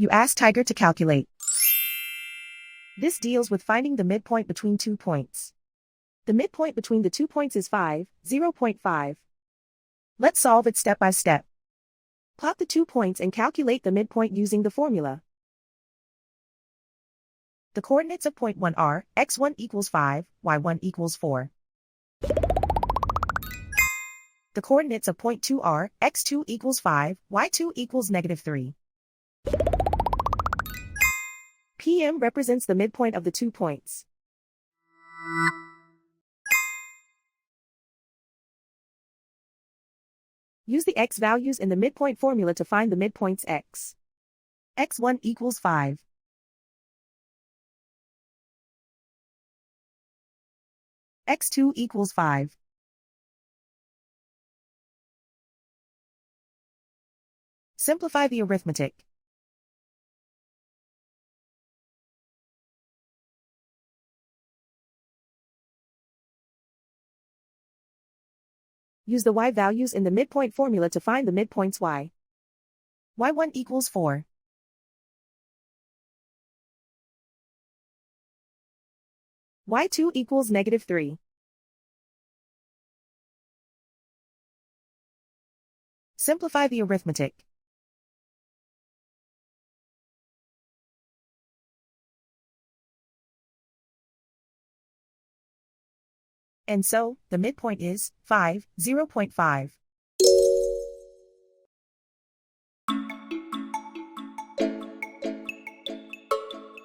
You ask Tiger to calculate. This deals with finding the midpoint between 2 points. The midpoint between the 2 points is 5, 0.5. Let's solve it step by step. Plot the 2 points and calculate the midpoint using the formula. The coordinates of point 1 are x1 equals 5, y1 equals 4. The coordinates of point 2 are x2 equals 5, y2 equals -3. PM represents the midpoint of the 2 points. Use the x values in the midpoint formula to find the midpoints x. x1 equals 5. x2 equals 5. Simplify the arithmetic. Use the y values in the midpoint formula to find the midpoints y. y1 equals 4. y2 equals -3. Simplify the arithmetic. And so, the midpoint is 5, 0.5.